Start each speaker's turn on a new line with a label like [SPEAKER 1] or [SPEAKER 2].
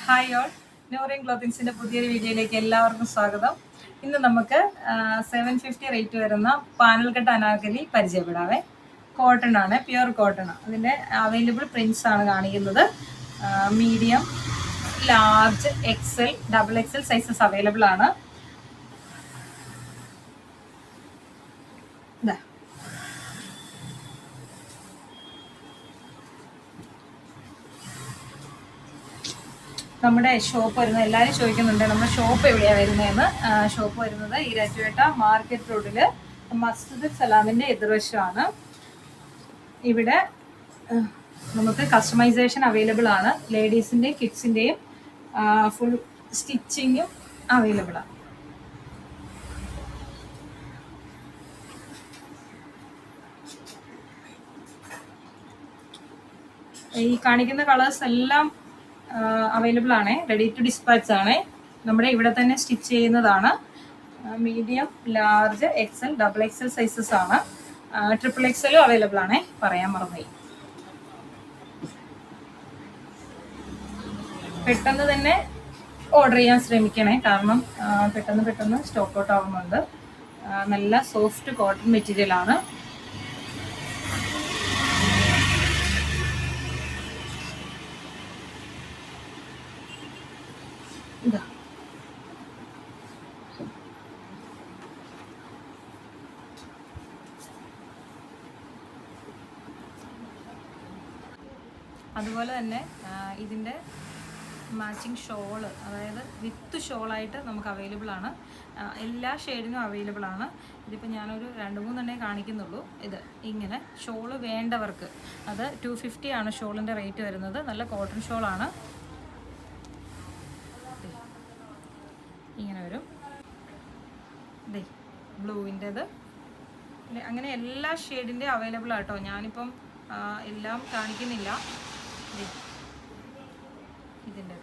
[SPEAKER 1] Hi all, Noorin ക്ലോത്തിങ്സിൻ്റെ പുതിയൊരു വീഡിയോയിലേക്ക് എല്ലാവർക്കും സ്വാഗതം. ഇന്ന് നമുക്ക് 750 റേറ്റ് വരുന്ന പാനൽ കട്ട് അനാർക്കലി പരിചയപ്പെടാവേ. കോട്ടൺ ആണ്, പ്യുർ കോട്ടൺ. അതിൻ്റെ അവൈലബിൾ പ്രിൻസ് ആണ് കാണിക്കുന്നത്. Medium, large, XL, double XL sizes available ആണ്. ഇതാ നമ്മുടെ ഷോപ്പ് വരുന്നത്, എല്ലാവരും ചോദിക്കുന്നുണ്ട് നമ്മുടെ ഷോപ്പ് എവിടെയാണ് വരുന്നതെന്ന്. ഷോപ്പ് വരുന്നത് ഈരാറ്റുപേട്ട മാർക്കറ്റ് റോഡിൽ മസ്ജിദ് സലാമിൻ്റെ എതിർവശമാണ്. ഇവിടെ നമുക്ക് കസ്റ്റമൈസേഷൻ അവൈലബിൾ ആണ്. ലേഡീസിൻ്റെയും കിഡ്സിൻ്റെയും ഫുൾ സ്റ്റിച്ചിങ്ങും അവൈലബിൾ ആണ്. ഈ കാണിക്കുന്ന കളേഴ്സ് എല്ലാം അവൈലബിൾ ആണ്. റെഡി ടു ഡിസ്പാച്ച് ആണ്. നമ്മുടെ ഇവിടെ തന്നെ സ്റ്റിച്ച് ചെയ്യുന്നതാണ്. Medium, large, XL, double XL sizes ആണ്. ട്രിപ്പിൾ എക്സലും അവൈലബിൾ ആണ്. പറയാൻ മറന്നുപോയി. പെട്ടെന്ന് തന്നെ ഓർഡർ ചെയ്യാൻ ശ്രമിക്കണേ, കാരണം പെട്ടെന്ന് സ്റ്റോക്ക് ഔട്ട് ആവുന്നുണ്ട്. നല്ല സോഫ്റ്റ് കോട്ടൺ മെറ്റീരിയൽ ആണ്. ഇതാ അതുപോലെ തന്നെ ഇതിൻ്റെ മാച്ചിങ് ഷോള്, അതായത് വിത്ത് ഷോളായിട്ട് നമുക്ക് അവൈലബിൾ ആണ്. എല്ലാ ഷെയ്ഡിനും അവൈലബിൾ ആണ്. ഇതിപ്പോൾ ഞാനൊരു 2-3 കാണിക്കുന്നുള്ളൂ. ഇത് ഇങ്ങനെ ഷോള് വേണ്ടവർക്ക് അത് 250 ആണ് ഷോളിൻ്റെ റേറ്റ് വരുന്നത്. നല്ല കോട്ടൺ ഷോളാണ്. ഇങ്ങനെ വരും. ഇതേ ബ്ലൂവിൻ്റെത്, അങ്ങനെ എല്ലാ ഷെയ്ഡിൻ്റെ അവൈലബിൾ ആട്ടോ. ഞാനിപ്പം എല്ലാം കാണിക്കുന്നില്ല. ഇതിൻ്റെത്